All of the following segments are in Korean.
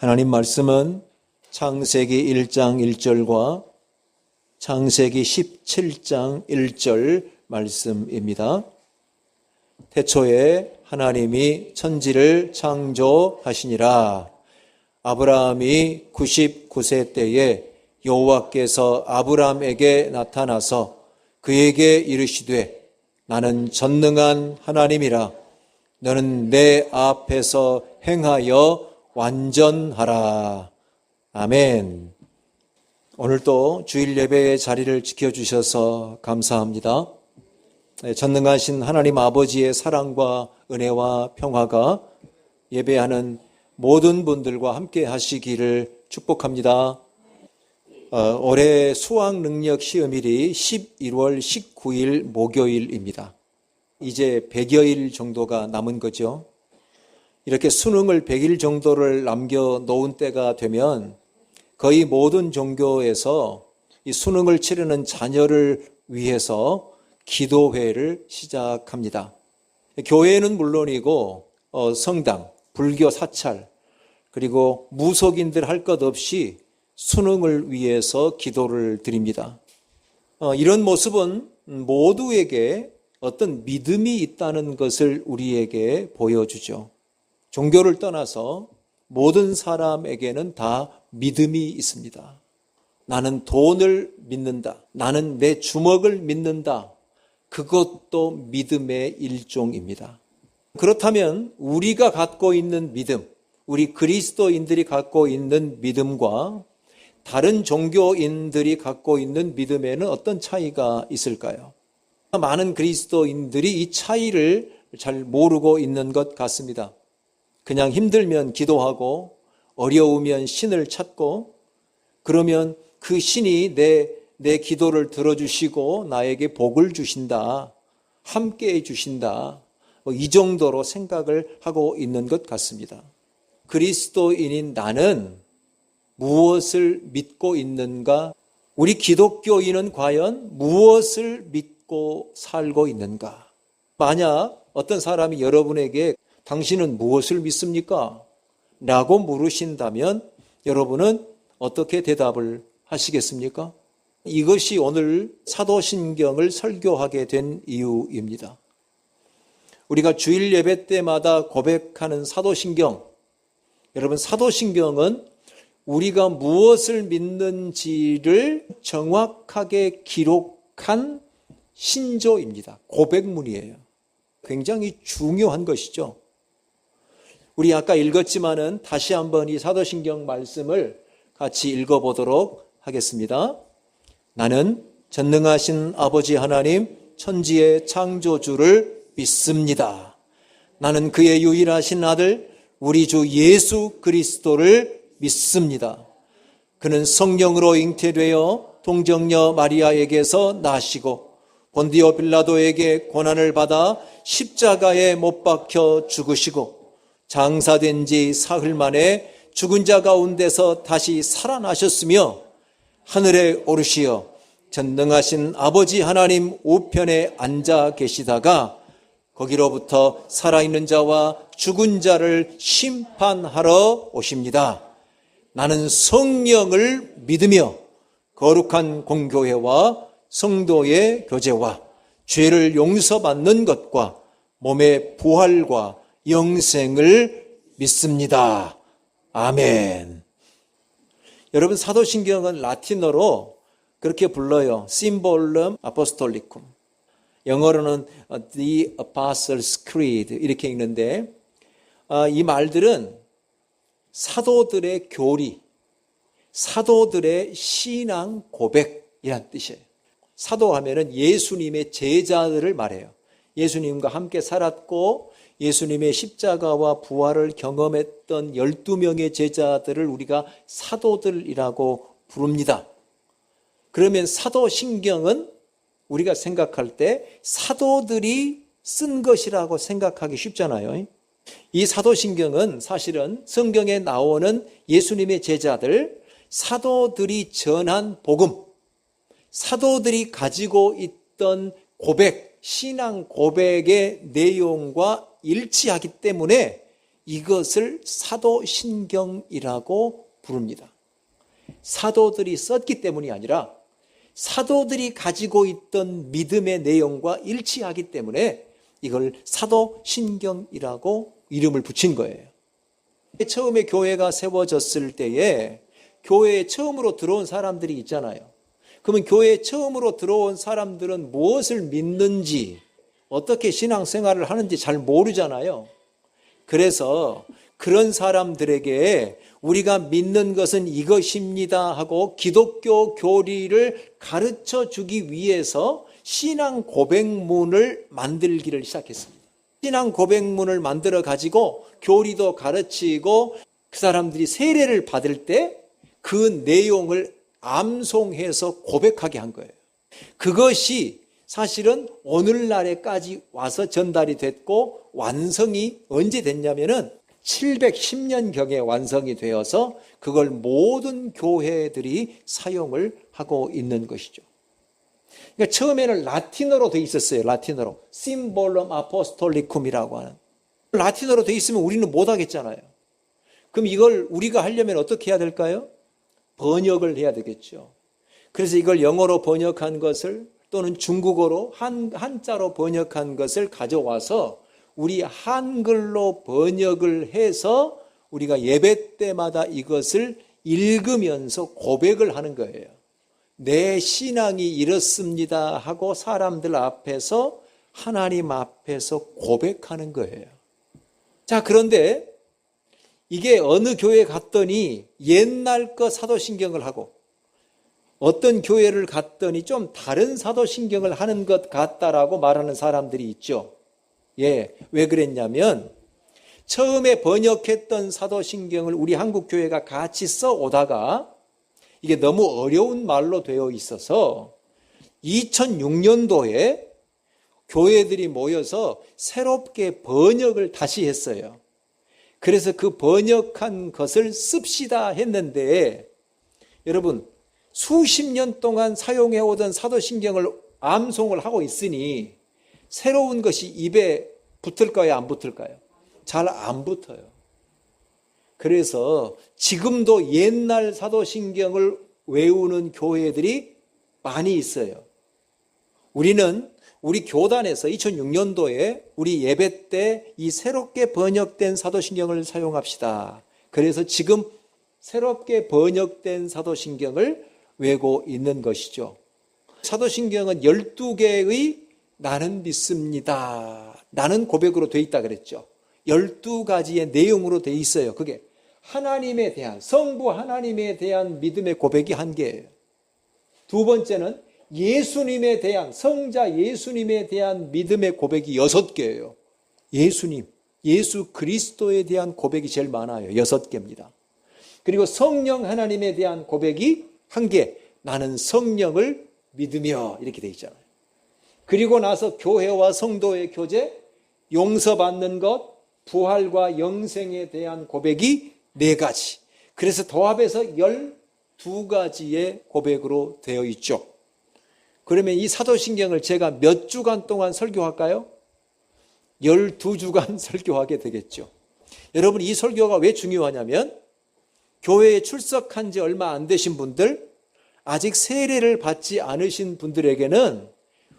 하나님 말씀은 창세기 1장 1절과 창세기 17장 1절 말씀입니다. 태초에 하나님이 천지를 창조하시니라. 아브라함이 99세 때에 여호와께서 아브라함에게 나타나서 그에게 이르시되 나는 전능한 하나님이라. 너는 내 앞에서 행하여 완전하라. 아멘. 오늘도 주일 예배의 자리를 지켜주셔서 감사합니다. 전능하신 하나님 아버지의 사랑과 은혜와 평화가 예배하는 모든 분들과 함께 하시기를 축복합니다. 올해 수학능력 시험일이 11월 19일 목요일입니다. 이제 100여일 정도가 남은 거죠. 이렇게 수능을 100일 정도를 남겨놓은 때가 되면 거의 모든 종교에서 이 수능을 치르는 자녀를 위해서 기도회를 시작합니다. 교회는 물론이고 성당, 불교 사찰, 그리고 무속인들 할 것 없이 수능을 위해서 기도를 드립니다. 이런 모습은 모두에게 어떤 믿음이 있다는 것을 우리에게 보여주죠. 종교를 떠나서 모든 사람에게는 다 믿음이 있습니다. 나는 돈을 믿는다. 나는 내 주먹을 믿는다. 그것도 믿음의 일종입니다. 그렇다면 우리가 갖고 있는 믿음, 우리 그리스도인들이 갖고 있는 믿음과 다른 종교인들이 갖고 있는 믿음에는 어떤 차이가 있을까요? 많은 그리스도인들이 이 차이를 잘 모르고 있는 것 같습니다. 그냥 힘들면 기도하고 어려우면 신을 찾고 그러면 그 신이 내 기도를 들어주시고 나에게 복을 주신다. 함께해 주신다. 이 정도로 생각을 하고 있는 것 같습니다. 그리스도인인 나는 무엇을 믿고 있는가? 우리 기독교인은 과연 무엇을 믿고 살고 있는가? 만약 어떤 사람이 여러분에게 당신은 무엇을 믿습니까? 라고 물으신다면 여러분은 어떻게 대답을 하시겠습니까? 이것이 오늘 사도신경을 설교하게 된 이유입니다. 우리가 주일 예배 때마다 고백하는 사도신경, 여러분 사도신경은 우리가 무엇을 믿는지를 정확하게 기록한 신조입니다. 고백문이에요. 굉장히 중요한 것이죠. 우리 아까 읽었지만은 다시 한번 이 사도신경 말씀을 같이 읽어보도록 하겠습니다. 나는 전능하신 아버지 하나님 천지의 창조주를 믿습니다. 나는 그의 유일하신 아들 우리 주 예수 그리스도를 믿습니다. 그는 성령으로 잉태되어 동정녀 마리아에게서 나시고 본디오 빌라도에게 고난을 받아 십자가에 못 박혀 죽으시고 장사된 지 사흘 만에 죽은 자 가운데서 다시 살아나셨으며 하늘에 오르시어 전능하신 아버지 하나님 우편에 앉아 계시다가 거기로부터 살아있는 자와 죽은 자를 심판하러 오십니다. 나는 성령을 믿으며 거룩한 공교회와 성도의 교제와 죄를 용서받는 것과 몸의 부활과 영생을 믿습니다. 아멘. 여러분 사도신경은 라틴어로 그렇게 불러요. Symbolum Apostolicum. 영어로는 The Apostles' Creed 이렇게 읽는데 이 말들은 사도들의 교리, 사도들의 신앙 고백이란 뜻이에요. 사도하면은 예수님의 제자들을 말해요. 예수님과 함께 살았고 예수님의 십자가와 부활을 경험했던 12명의 제자들을 우리가 사도들이라고 부릅니다. 그러면 사도신경은 우리가 생각할 때 사도들이 쓴 것이라고 생각하기 쉽잖아요. 이 사도신경은 사실은 성경에 나오는 예수님의 제자들, 사도들이 전한 복음, 사도들이 가지고 있던 고백, 신앙 고백의 내용과 일치하기 때문에 이것을 사도신경이라고 부릅니다. 사도들이 썼기 때문이 아니라 사도들이 가지고 있던 믿음의 내용과 일치하기 때문에 이걸 사도신경이라고 이름을 붙인 거예요. 처음에 교회가 세워졌을 때에 교회에 처음으로 들어온 사람들이 있잖아요. 그러면 교회에 처음으로 들어온 사람들은 무엇을 믿는지, 어떻게 신앙생활을 하는지 잘 모르잖아요. 그래서 그런 사람들에게 우리가 믿는 것은 이것입니다 하고 기독교 교리를 가르쳐 주기 위해서 신앙 고백문을 만들기를 시작했습니다. 신앙 고백문을 만들어 가지고 교리도 가르치고 그 사람들이 세례를 받을 때 그 내용을 암송해서 고백하게 한 거예요. 그것이 사실은 오늘날에까지 와서 전달이 됐고 완성이 언제 됐냐면은 710년경에 완성이 되어서 그걸 모든 교회들이 사용을 하고 있는 것이죠. 그러니까 처음에는 라틴어로 되어 있었어요. 라틴어로. 심볼럼 아포스톨리쿰이라고 하는. 라틴어로 되어 있으면 우리는 못 하겠잖아요. 그럼 이걸 우리가 하려면 어떻게 해야 될까요? 번역을 해야 되겠죠. 그래서 이걸 영어로 번역한 것을 또는 중국어로 한자로 번역한 것을 가져와서 우리 한글로 번역을 해서 우리가 예배 때마다 이것을 읽으면서 고백을 하는 거예요. 내 신앙이 이렇습니다 하고 사람들 앞에서 하나님 앞에서 고백하는 거예요. 자, 그런데 이게 어느 교회 갔더니 옛날 거 사도신경을 하고 어떤 교회를 갔더니 좀 다른 사도신경을 하는 것 같다라고 말하는 사람들이 있죠. 예, 왜 그랬냐면 처음에 번역했던 사도신경을 우리 한국 교회가 같이 써오다가 이게 너무 어려운 말로 되어 있어서 2006년도에 교회들이 모여서 새롭게 번역을 다시 했어요. 그래서 그 번역한 것을 씁시다 했는데 여러분 수십 년 동안 사용해오던 사도신경을 암송을 하고 있으니 새로운 것이 입에 붙을까요? 안 붙을까요? 잘 안 붙어요. 그래서 지금도 옛날 사도신경을 외우는 교회들이 많이 있어요. 우리는 우리 교단에서 2006년도에 우리 예배 때 이 새롭게 번역된 사도신경을 사용합시다. 그래서 지금 새롭게 번역된 사도신경을 외우고 있는 것이죠. 사도신경은 12개의 나는 믿습니다. 나는 고백으로 되어 있다 그랬죠. 12가지의 내용으로 되어 있어요. 그게 하나님에 대한, 성부 하나님에 대한 믿음의 고백이 한 개예요. 두 번째는 예수님에 대한, 성자 예수님에 대한 믿음의 고백이 6개예요. 예수님, 예수 그리스도에 대한 고백이 제일 많아요. 6개입니다. 그리고 성령 하나님에 대한 고백이 1개, 나는 성령을 믿으며 이렇게 되어 있잖아요. 그리고 나서 교회와 성도의 교제, 용서받는 것, 부활과 영생에 대한 고백이 4가지. 그래서 도합해서 12가지의 고백으로 되어 있죠. 그러면 이 사도신경을 제가 몇 주간 동안 설교할까요? 12주간 설교하게 되겠죠. 여러분, 이 설교가 왜 중요하냐면 교회에 출석한 지 얼마 안 되신 분들, 아직 세례를 받지 않으신 분들에게는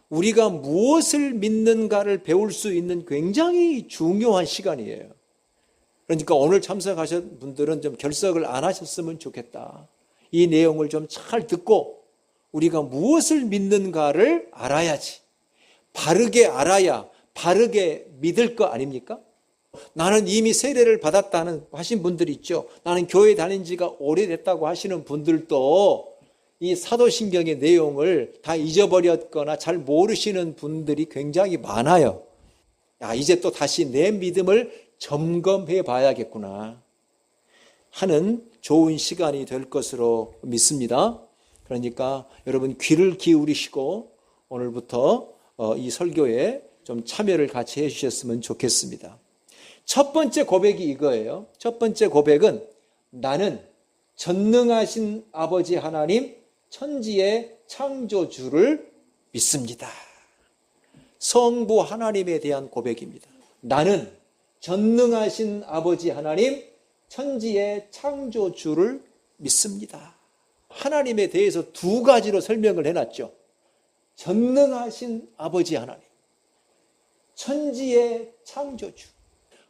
우리가 무엇을 믿는가를 배울 수 있는 굉장히 중요한 시간이에요. 그러니까 오늘 참석하신 분들은 좀 결석을 안 하셨으면 좋겠다. 이 내용을 좀 잘 듣고 우리가 무엇을 믿는가를 알아야지. 바르게 알아야 바르게 믿을 거 아닙니까? 나는 이미 세례를 받았다는 하신 분들이 있죠. 나는 교회 다닌 지가 오래됐다고 하시는 분들도 이 사도신경의 내용을 다 잊어버렸거나 잘 모르시는 분들이 굉장히 많아요. 야, 이제 또 다시 내 믿음을 점검해 봐야겠구나 하는 좋은 시간이 될 것으로 믿습니다. 그러니까 여러분 귀를 기울이시고 오늘부터 이 설교에 좀 참여를 같이 해주셨으면 좋겠습니다. 첫 번째 고백이 이거예요. 첫 번째 고백은 나는 전능하신 아버지 하나님 천지의 창조주를 믿습니다. 성부 하나님에 대한 고백입니다. 나는 전능하신 아버지 하나님, 천지의 창조주를 믿습니다. 하나님에 대해서 두 가지로 설명을 해놨죠. 전능하신 아버지 하나님, 천지의 창조주.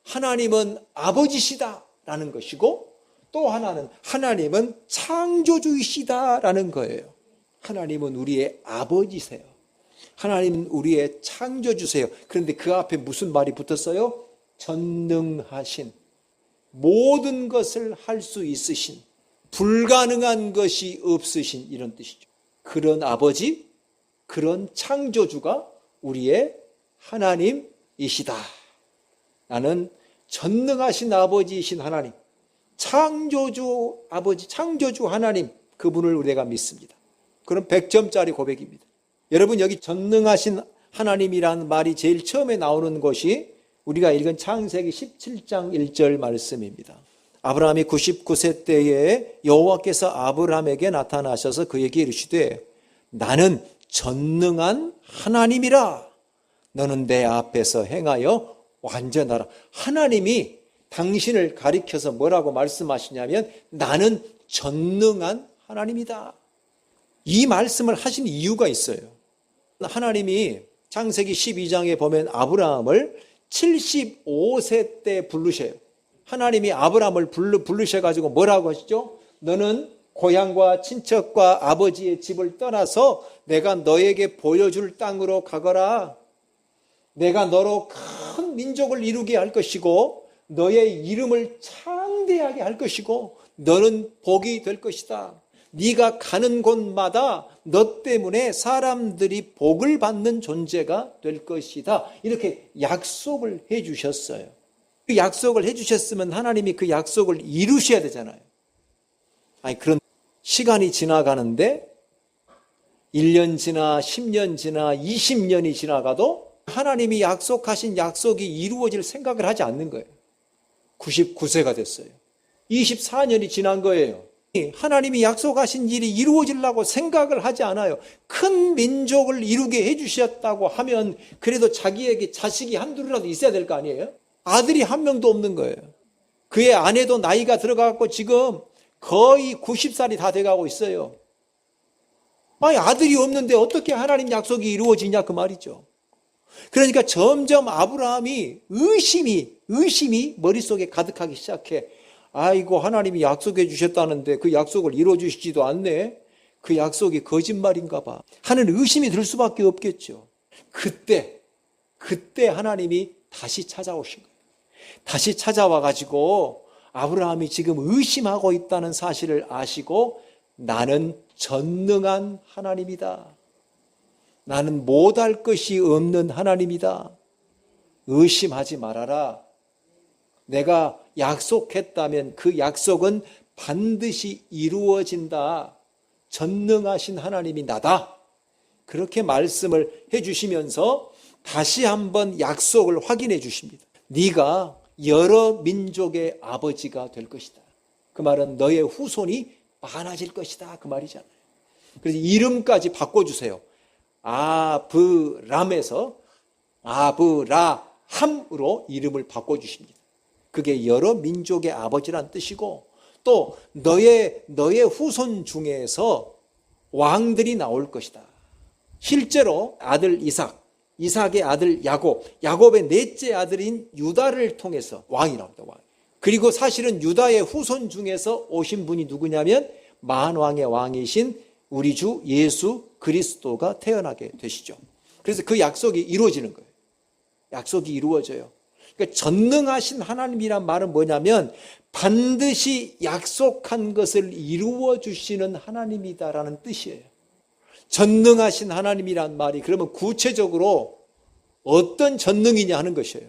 하나님은 아버지시다라는 것이고, 또 하나는 하나님은 창조주이시다라는 거예요. 하나님은 우리의 아버지세요. 하나님은 우리의 창조주세요. 그런데 그 앞에 무슨 말이 붙었어요? 전능하신, 모든 것을 할 수 있으신, 불가능한 것이 없으신, 이런 뜻이죠. 그런 아버지, 그런 창조주가 우리의 하나님이시다. 나는 전능하신 아버지이신 하나님, 창조주 아버지, 창조주 하나님, 그분을 우리가 믿습니다. 그럼 100점짜리 고백입니다. 여러분, 여기 전능하신 하나님이라는 말이 제일 처음에 나오는 것이 우리가 읽은 창세기 17장 1절 말씀입니다. 아브라함이 99세 때에 여호와께서 아브라함에게 나타나셔서 그에게 이르시되 나는 전능한 하나님이라. 너는 내 앞에서 행하여 완전하라. 하나님이 당신을 가리켜서 뭐라고 말씀하시냐면 나는 전능한 하나님이다. 이 말씀을 하신 이유가 있어요. 하나님이 창세기 12장에 보면 아브라함을 75세 때 부르셔요. 하나님이 아브라함을 부르셔가지고 뭐라고 하시죠? 너는 고향과 친척과 아버지의 집을 떠나서 내가 너에게 보여줄 땅으로 가거라. 내가 너로 큰 민족을 이루게 할 것이고 너의 이름을 창대하게 할 것이고 너는 복이 될 것이다. 네가 가는 곳마다 너 때문에 사람들이 복을 받는 존재가 될 것이다. 이렇게 약속을 해 주셨어요. 그 약속을 해 주셨으면 하나님이 그 약속을 이루셔야 되잖아요. 아니, 그런 시간이 지나가는데 1년 지나 10년 지나 20년이 지나가도 하나님이 약속하신 약속이 이루어질 생각을 하지 않는 거예요. 99세가 됐어요. 24년이 지난 거예요. 하나님이 약속하신 일이 이루어지려고 생각을 하지 않아요. 큰 민족을 이루게 해주셨다고 하면 그래도 자기에게 자식이 한둘이라도 있어야 될 거 아니에요? 아들이 한 명도 없는 거예요. 그의 아내도 나이가 들어가고 지금 거의 90살이 다 돼가고 있어요. 아니, 아들이 없는데 어떻게 하나님 약속이 이루어지냐 그 말이죠. 그러니까 점점 아브라함이 의심이 머릿속에 가득하기 시작해. 아이고, 하나님이 약속해 주셨다는데 그 약속을 이루어 주시지도 않네. 그 약속이 거짓말인가 봐 하는 의심이 들 수밖에 없겠죠. 그때 하나님이 다시 찾아오신 거예요. 다시 찾아와 가지고 아브라함이 지금 의심하고 있다는 사실을 아시고 나는 전능한 하나님이다. 나는 못할 것이 없는 하나님이다. 의심하지 말아라. 내가 약속했다면 그 약속은 반드시 이루어진다. 전능하신 하나님이 나다. 그렇게 말씀을 해주시면서 다시 한번 약속을 확인해 주십니다. 네가 여러 민족의 아버지가 될 것이다. 그 말은 너의 후손이 많아질 것이다. 그 말이잖아요. 그래서 이름까지 바꿔주세요. 아브람에서 아브라함으로 이름을 바꿔주십니다. 그게 여러 민족의 아버지란 뜻이고 또 너의 후손 중에서 왕들이 나올 것이다. 실제로 아들 이삭의 아들 야곱의 넷째 아들인 유다를 통해서 왕이 나옵니다. 왕. 그리고 사실은 유다의 후손 중에서 오신 분이 누구냐면 만왕의 왕이신 우리 주 예수 그리스도가 태어나게 되시죠. 그래서 그 약속이 이루어지는 거예요. 약속이 이루어져요. 그러니까 전능하신 하나님이란 말은 뭐냐면 반드시 약속한 것을 이루어 주시는 하나님이다라는 뜻이에요. 전능하신 하나님이란 말이 그러면 구체적으로 어떤 전능이냐 하는 것이에요.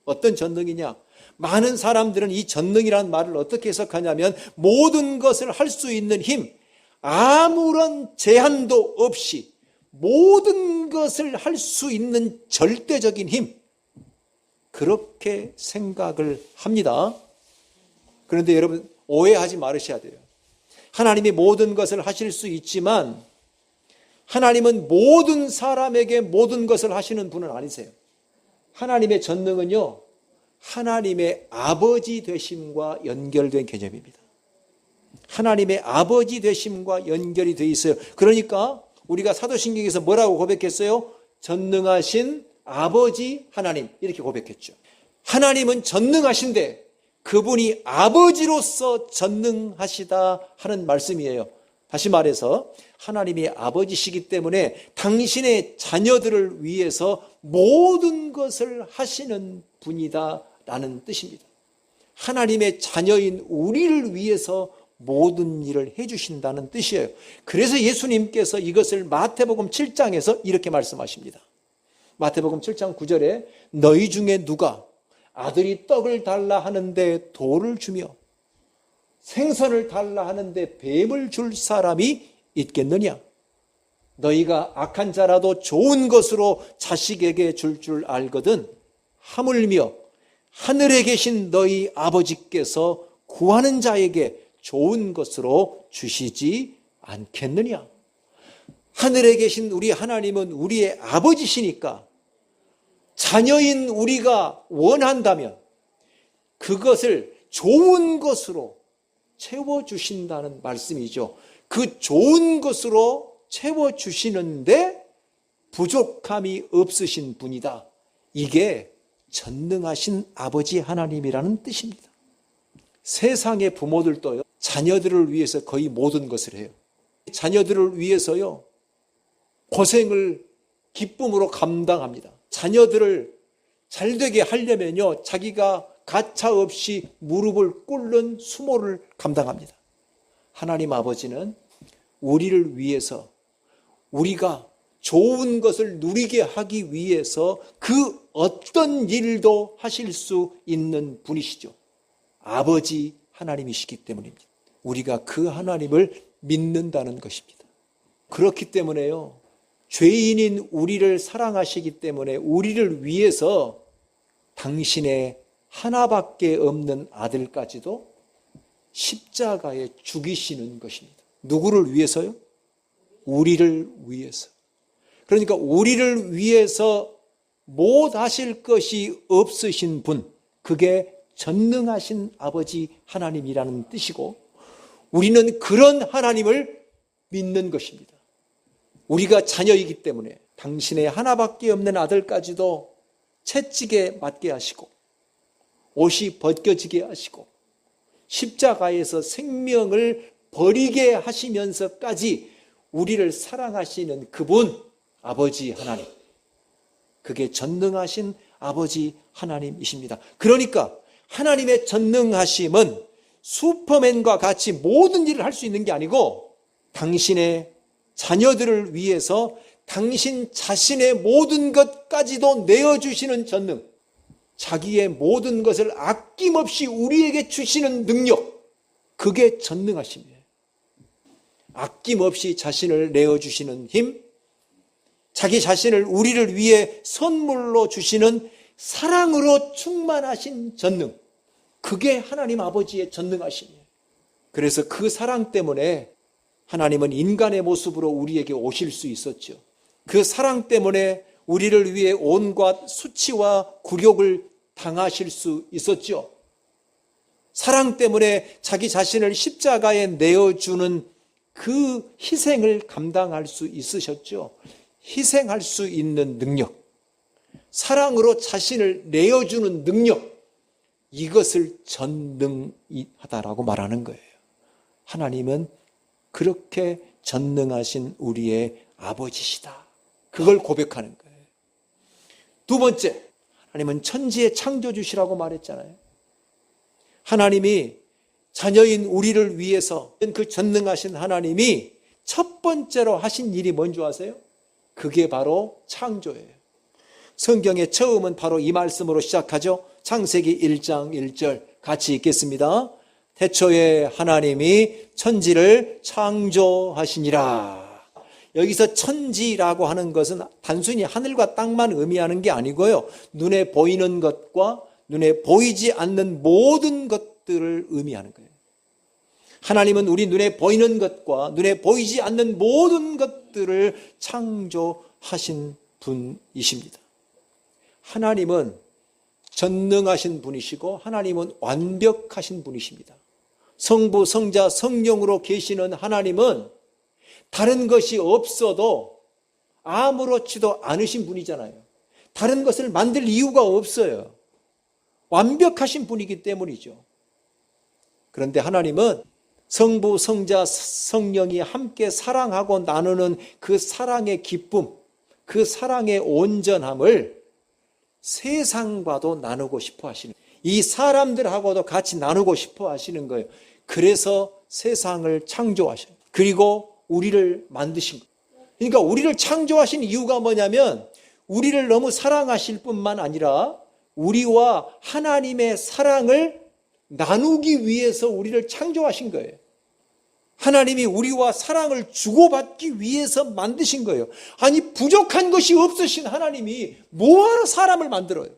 어떤 전능이냐? 많은 사람들은 이 전능이라는 말을 어떻게 해석하냐면 모든 것을 할 수 있는 힘, 아무런 제한도 없이 모든 것을 할 수 있는 절대적인 힘, 그렇게 생각을 합니다. 그런데 여러분 오해하지 말으셔야 돼요. 하나님이 모든 것을 하실 수 있지만 하나님은 모든 사람에게 모든 것을 하시는 분은 아니세요. 하나님의 전능은요, 하나님의 아버지 되심과 연결된 개념입니다. 하나님의 아버지 되심과 연결이 되어 있어요. 그러니까 우리가 사도신경에서 뭐라고 고백했어요? 전능하신 아버지 하나님, 이렇게 고백했죠. 하나님은 전능하신데 그분이 아버지로서 전능하시다 하는 말씀이에요. 다시 말해서 하나님이 아버지시기 때문에 당신의 자녀들을 위해서 모든 것을 하시는 분이다 라는 뜻입니다. 하나님의 자녀인 우리를 위해서 모든 일을 해주신다는 뜻이에요. 그래서 예수님께서 이것을 마태복음 7장에서 이렇게 말씀하십니다. 마태복음 7장 9절에 너희 중에 누가 아들이 떡을 달라 하는데 돌을 주며 생선을 달라 하는데 뱀을 줄 사람이 있겠느냐? 너희가 악한 자라도 좋은 것으로 자식에게 줄 알거든 하물며 하늘에 계신 너희 아버지께서 구하는 자에게 좋은 것으로 주시지 않겠느냐? 하늘에 계신 우리 하나님은 우리의 아버지시니까 자녀인 우리가 원한다면 그것을 좋은 것으로 채워주신다는 말씀이죠. 그 좋은 것으로 채워주시는데 부족함이 없으신 분이다. 이게 전능하신 아버지 하나님이라는 뜻입니다. 세상의 부모들도요, 자녀들을 위해서 거의 모든 것을 해요. 자녀들을 위해서요, 고생을 기쁨으로 감당합니다. 자녀들을 잘되게 하려면요, 자기가 가차 없이 무릎을 꿇는 수모를 감당합니다. 하나님 아버지는 우리를 위해서, 우리가 좋은 것을 누리게 하기 위해서 그 어떤 일도 하실 수 있는 분이시죠. 아버지 하나님이시기 때문입니다. 우리가 그 하나님을 믿는다는 것입니다. 그렇기 때문에요, 죄인인 우리를 사랑하시기 때문에 우리를 위해서 당신의 하나밖에 없는 아들까지도 십자가에 죽이시는 것입니다. 누구를 위해서요? 우리를 위해서. 그러니까 우리를 위해서 못 하실 것이 없으신 분, 그게 전능하신 아버지 하나님이라는 뜻이고, 우리는 그런 하나님을 믿는 것입니다. 우리가 자녀이기 때문에 당신의 하나밖에 없는 아들까지도 채찍에 맞게 하시고 옷이 벗겨지게 하시고 십자가에서 생명을 버리게 하시면서까지 우리를 사랑하시는 그분, 아버지 하나님, 그게 전능하신 아버지 하나님이십니다. 그러니까 하나님의 전능하심은 슈퍼맨과 같이 모든 일을 할 수 있는 게 아니고 당신의 자녀들을 위해서 당신 자신의 모든 것까지도 내어주시는 전능, 자기의 모든 것을 아낌없이 우리에게 주시는 능력, 그게 전능하심이에요. 아낌없이 자신을 내어주시는 힘, 자기 자신을 우리를 위해 선물로 주시는 사랑으로 충만하신 전능, 그게 하나님 아버지의 전능하심이에요. 그래서 그 사랑 때문에 하나님은 인간의 모습으로 우리에게 오실 수 있었죠. 그 사랑 때문에 우리를 위해 온갖 수치와 굴욕을 당하실 수 있었죠. 사랑 때문에 자기 자신을 십자가에 내어주는 그 희생을 감당할 수 있으셨죠. 희생할 수 있는 능력, 사랑으로 자신을 내어주는 능력, 이것을 전능하다라고 말하는 거예요. 하나님은 그렇게 전능하신 우리의 아버지시다. 그걸 고백하는 거예요. 두 번째, 하나님은 천지의 창조주시라고 말했잖아요. 하나님이 자녀인 우리를 위해서 그 전능하신 하나님이 첫 번째로 하신 일이 뭔지 아세요? 그게 바로 창조예요. 성경의 처음은 바로 이 말씀으로 시작하죠. 창세기 1장 1절 같이 읽겠습니다. 태초에 하나님이 천지를 창조하시니라. 여기서 천지라고 하는 것은 단순히 하늘과 땅만 의미하는 게 아니고요, 눈에 보이는 것과 눈에 보이지 않는 모든 것들을 의미하는 거예요. 하나님은 우리 눈에 보이는 것과 눈에 보이지 않는 모든 것들을 창조하신 분이십니다. 하나님은 전능하신 분이시고 하나님은 완벽하신 분이십니다. 성부, 성자, 성령으로 계시는 하나님은 다른 것이 없어도 아무렇지도 않으신 분이잖아요. 다른 것을 만들 이유가 없어요. 완벽하신 분이기 때문이죠. 그런데 하나님은 성부, 성자, 성령이 함께 사랑하고 나누는 그 사랑의 기쁨, 그 사랑의 온전함을 세상과도 나누고 싶어 하시는 거예요. 이 사람들하고도 같이 나누고 싶어 하시는 거예요. 그래서 세상을 창조하셔요. 그리고 우리를 만드신 거예요. 그러니까 우리를 창조하신 이유가 뭐냐면 우리를 너무 사랑하실 뿐만 아니라 우리와 하나님의 사랑을 나누기 위해서 우리를 창조하신 거예요. 하나님이 우리와 사랑을 주고받기 위해서 만드신 거예요. 아니, 부족한 것이 없으신 하나님이 뭐하러 사람을 만들어요?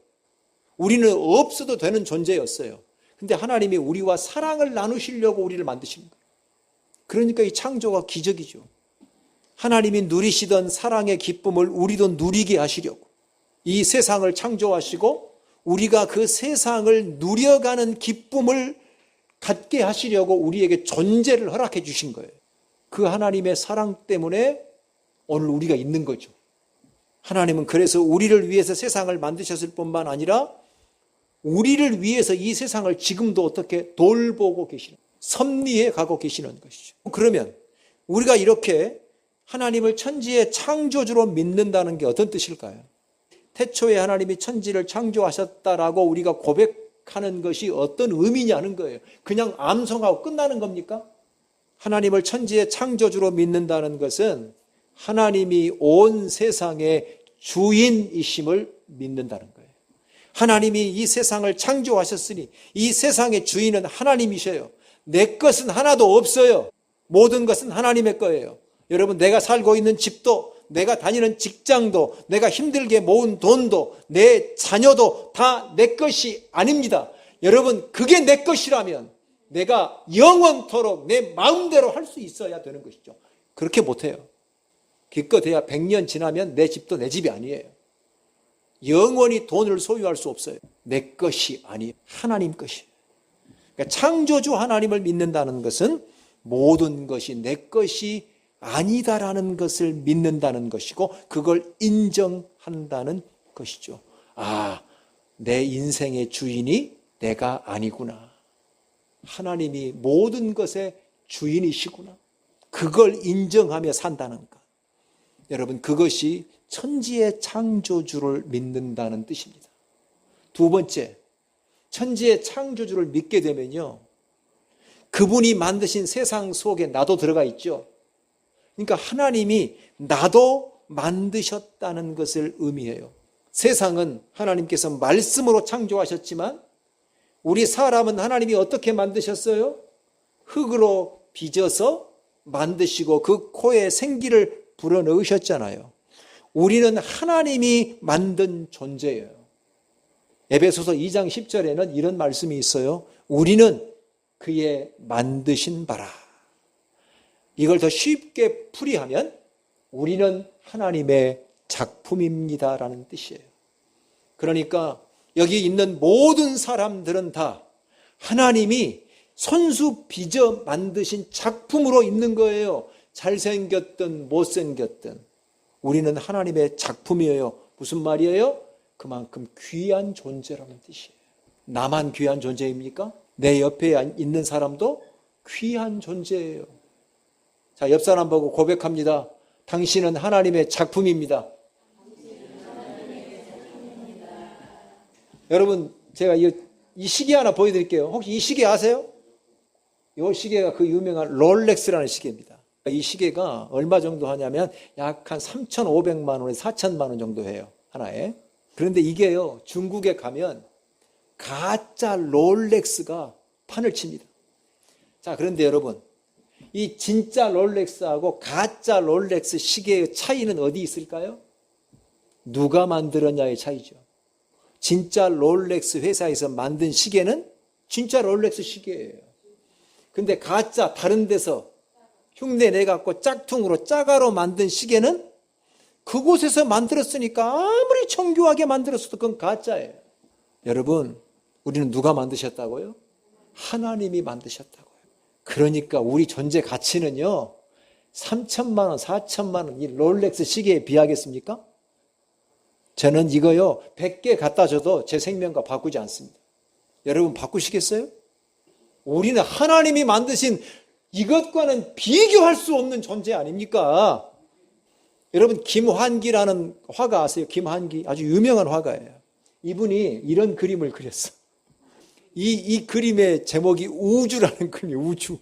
우리는 없어도 되는 존재였어요. 근데 하나님이 우리와 사랑을 나누시려고 우리를 만드신 거예요. 그러니까 이 창조가 기적이죠. 하나님이 누리시던 사랑의 기쁨을 우리도 누리게 하시려고 이 세상을 창조하시고 우리가 그 세상을 누려가는 기쁨을 갖게 하시려고 우리에게 존재를 허락해 주신 거예요. 그 하나님의 사랑 때문에 오늘 우리가 있는 거죠. 하나님은 그래서 우리를 위해서 세상을 만드셨을 뿐만 아니라 우리를 위해서 이 세상을 지금도 어떻게 돌보고 계시는, 섭리해 가고 계시는 것이죠. 그러면 우리가 이렇게 하나님을 천지의 창조주로 믿는다는 게 어떤 뜻일까요? 태초에 하나님이 천지를 창조하셨다라고 우리가 고백하는 것이 어떤 의미냐는 거예요. 그냥 암송하고 끝나는 겁니까? 하나님을 천지의 창조주로 믿는다는 것은 하나님이 온 세상의 주인이심을 믿는다는 거예요. 하나님이 이 세상을 창조하셨으니 이 세상의 주인은 하나님이셔요. 내 것은 하나도 없어요. 모든 것은 하나님의 거예요. 여러분, 내가 살고 있는 집도, 내가 다니는 직장도, 내가 힘들게 모은 돈도, 내 자녀도 다 내 것이 아닙니다. 여러분, 그게 내 것이라면 내가 영원토록 내 마음대로 할 수 있어야 되는 것이죠. 그렇게 못해요. 기껏해야 100년 지나면 내 집도 내 집이 아니에요. 영원히 돈을 소유할 수 없어요. 내 것이 아니에요. 하나님 것이에요. 그러니까 창조주 하나님을 믿는다는 것은 모든 것이 내 것이 아니다라는 것을 믿는다는 것이고 그걸 인정한다는 것이죠. 아, 내 인생의 주인이 내가 아니구나. 하나님이 모든 것의 주인이시구나. 그걸 인정하며 산다는 것. 여러분, 그것이 천지의 창조주를 믿는다는 뜻입니다. 두 번째, 천지의 창조주를 믿게 되면요, 그분이 만드신 세상 속에 나도 들어가 있죠. 그러니까 하나님이 나도 만드셨다는 것을 의미해요. 세상은 하나님께서 말씀으로 창조하셨지만 우리 사람은 하나님이 어떻게 만드셨어요? 흙으로 빚어서 만드시고 그 코에 생기를 불어넣으셨잖아요. 우리는 하나님이 만든 존재예요. 에베소서 2장 10절에는 이런 말씀이 있어요. 우리는 그의 만드신 바라. 이걸 더 쉽게 풀이하면 우리는 하나님의 작품입니다라는 뜻이에요. 그러니까 여기 있는 모든 사람들은 다 하나님이 손수 빚어 만드신 작품으로 있는 거예요. 잘생겼든 못생겼든 우리는 하나님의 작품이에요. 무슨 말이에요? 그만큼 귀한 존재라는 뜻이에요. 나만 귀한 존재입니까? 내 옆에 있는 사람도 귀한 존재예요. 자, 옆 사람 보고 고백합니다. 당신은 하나님의 작품입니다. 여러분, 제가 이 시계 하나 보여드릴게요. 혹시 이 시계 아세요? 이 시계가 그 유명한 롤렉스라는 시계입니다. 이 시계가 얼마 정도 하냐면 약 한 3,500만 원에서 4,000만 원 정도 해요. 하나에. 그런데 이게요, 중국에 가면 가짜 롤렉스가 판을 칩니다. 자, 그런데 여러분, 이 진짜 롤렉스하고 가짜 롤렉스 시계의 차이는 어디 있을까요? 누가 만들었냐의 차이죠. 진짜 롤렉스 회사에서 만든 시계는 진짜 롤렉스 시계예요. 근데 가짜 다른 데서 흉내 내갖고 짝퉁으로 짜가로 만든 시계는 그곳에서 만들었으니까 아무리 정교하게 만들었어도 그건 가짜예요. 여러분, 우리는 누가 만드셨다고요? 하나님이 만드셨다고요. 그러니까 우리 존재 가치는요, 3천만 원, 4천만 원, 이 롤렉스 시계에 비하겠습니까? 저는 이거요, 100개 갖다 줘도 제 생명과 바꾸지 않습니다. 여러분 바꾸시겠어요? 우리는 하나님이 만드신 이것과는 비교할 수 없는 존재 아닙니까? 여러분, 김환기라는 화가 아세요? 김환기, 아주 유명한 화가예요. 이분이 이런 그림을 그렸어. 이 그림의 제목이 우주라는 그림이에요. 우주.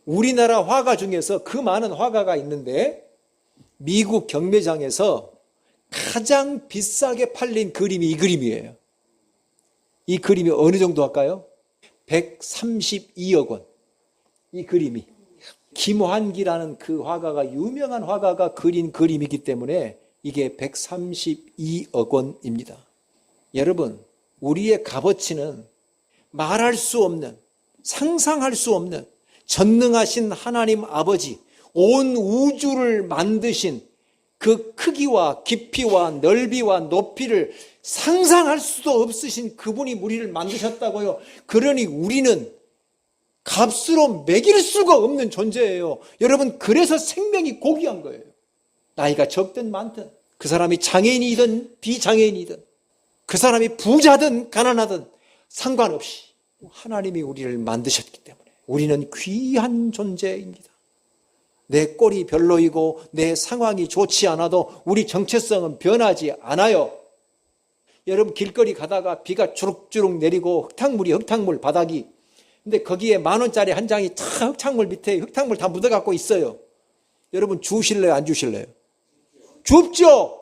우리나라 화가 중에서 그 많은 화가가 있는데 미국 경매장에서 가장 비싸게 팔린 그림이 이 그림이에요. 이 그림이 어느 정도 할까요? 132억 원. 이 그림이. 김환기라는 그 화가가, 유명한 화가가 그린 그림이기 때문에 이게 132억 원입니다. 여러분, 우리의 값어치는 말할 수 없는, 상상할 수 없는 전능하신 하나님 아버지, 온 우주를 만드신 그 크기와 깊이와 넓이와 높이를 상상할 수도 없으신 그분이 우리를 만드셨다고요. 그러니 우리는 값으로 매길 수가 없는 존재예요. 여러분, 그래서 생명이 고귀한 거예요. 나이가 적든 많든, 그 사람이 장애인이든 비장애인이든, 그 사람이 부자든 가난하든 상관없이 하나님이 우리를 만드셨기 때문에 우리는 귀한 존재입니다. 내 꼴이 별로이고 내 상황이 좋지 않아도 우리 정체성은 변하지 않아요. 여러분, 길거리 가다가 비가 주룩주룩 내리고 흙탕물 바닥이, 근데 거기에 10,000원짜리 한 장이 다 흙탕물 밑에 흙탕물 다 묻어갖고 있어요. 여러분, 주실래요? 안 주실래요? 줍죠?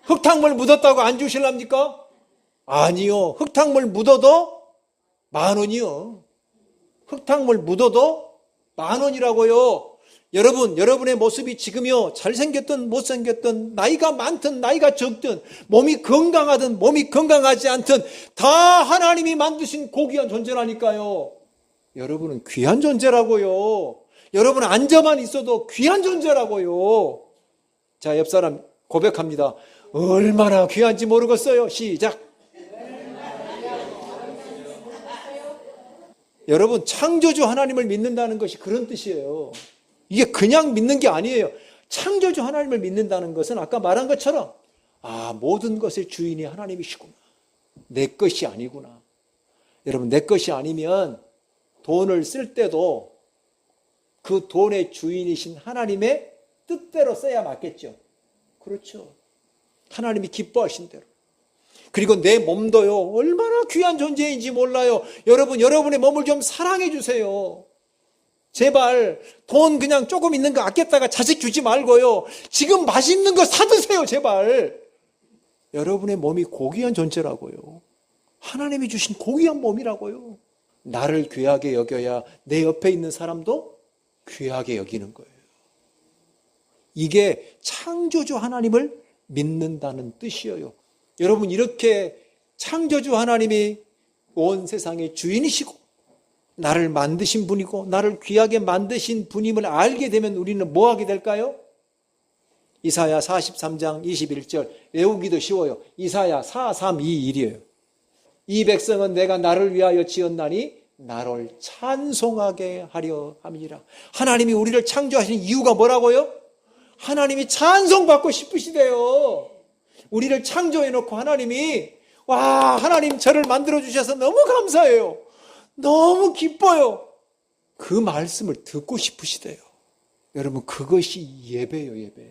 흙탕물 묻었다고 안 주실랍니까? 아니요. 흙탕물 묻어도 10,000원이요. 흙탕물 묻어도 10,000원이라고요. 여러분, 여러분의 모습이 지금요, 잘생겼든 못생겼든, 나이가 많든 나이가 적든, 몸이 건강하든 몸이 건강하지 않든 다 하나님이 만드신 고귀한 존재라니까요. 여러분은 귀한 존재라고요. 여러분 앉아만 있어도 귀한 존재라고요. 자, 옆 사람 고백합니다. 얼마나 귀한지 모르겠어요. 시작. 여러분, 창조주 하나님을 믿는다는 것이 그런 뜻이에요. 이게 그냥 믿는 게 아니에요. 창조주 하나님을 믿는다는 것은 아까 말한 것처럼, 모든 것의 주인이 하나님이시구나. 내 것이 아니구나. 여러분, 내 것이 아니면 돈을 쓸 때도 그 돈의 주인이신 하나님의 뜻대로 써야 맞겠죠. 그렇죠. 하나님이 기뻐하신 대로. 그리고 내 몸도요, 얼마나 귀한 존재인지 몰라요. 여러분, 여러분의 몸을 좀 사랑해 주세요. 제발 돈 그냥 조금 있는 거 아꼈다가 자식 주지 말고요. 지금 맛있는 거 사드세요, 제발. 여러분의 몸이 고귀한 존재라고요. 하나님이 주신 고귀한 몸이라고요. 나를 귀하게 여겨야 내 옆에 있는 사람도 귀하게 여기는 거예요. 이게 창조주 하나님을 믿는다는 뜻이에요. 여러분, 이렇게 창조주 하나님이 온 세상의 주인이시고 나를 만드신 분이고 나를 귀하게 만드신 분임을 알게 되면 우리는 뭐 하게 될까요? 이사야 43장 21절 외우기도 쉬워요. 이사야 4321이에요. 이 백성은 내가 나를 위하여 지었나니 나를 찬송하게 하려 함이라. 하나님이 우리를 창조하신 이유가 뭐라고요? 하나님이 찬송받고 싶으시대요. 우리를 창조해놓고 하나님이, 하나님 저를 만들어주셔서 너무 감사해요. 너무 기뻐요. 그 말씀을 듣고 싶으시대요. 여러분, 그것이 예배예요, 예배.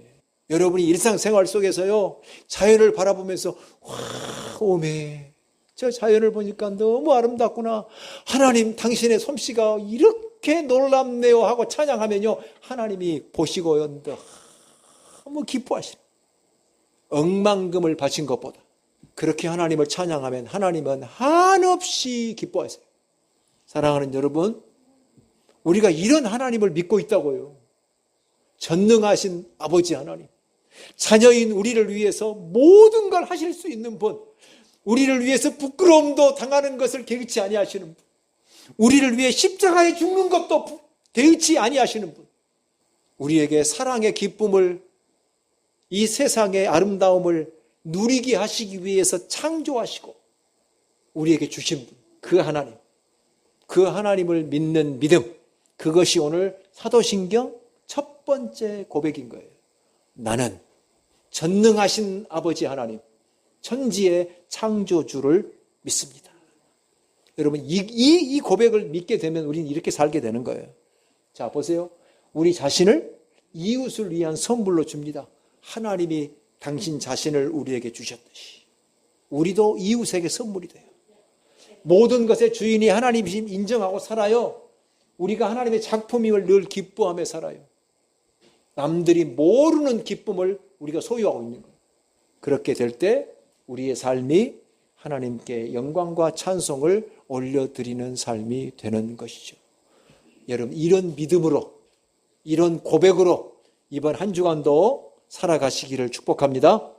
여러분이 일상생활 속에서요, 자연을 바라보면서 오메, 저 자연을 보니까 너무 아름답구나. 하나님, 당신의 솜씨가 이렇게 놀랍네요 하고 찬양하면요, 하나님이 보시고요, 너무 기뻐하시는, 억만금을 바친 것보다 그렇게 하나님을 찬양하면 하나님은 한없이 기뻐하세요. 사랑하는 여러분, 우리가 이런 하나님을 믿고 있다고요. 전능하신 아버지 하나님, 자녀인 우리를 위해서 모든 걸 하실 수 있는 분, 우리를 위해서 부끄러움도 당하는 것을 개의치 아니하시는 분, 우리를 위해 십자가에 죽는 것도 개의치 아니하시는 분, 우리에게 사랑의 기쁨을, 이 세상의 아름다움을 누리게 하시기 위해서 창조하시고 우리에게 주신 분, 그 하나님, 그 하나님을 믿는 믿음, 그것이 오늘 사도신경 첫 번째 고백인 거예요. 나는 전능하신 아버지 하나님, 천지의 창조주를 믿습니다. 여러분, 이 고백을 믿게 되면 우리는 이렇게 살게 되는 거예요. 자, 보세요. 우리 자신을 이웃을 위한 선물로 줍니다. 하나님이 당신 자신을 우리에게 주셨듯이 우리도 이웃에게 선물이 돼요. 모든 것의 주인이 하나님이심 인정하고 살아요. 우리가 하나님의 작품임을 늘 기뻐하며 살아요. 남들이 모르는 기쁨을 우리가 소유하고 있는 거예요. 그렇게 될 때 우리의 삶이 하나님께 영광과 찬송을 올려드리는 삶이 되는 것이죠. 여러분, 이런 믿음으로, 이런 고백으로 이번 한 주간도 살아가시기를 축복합니다.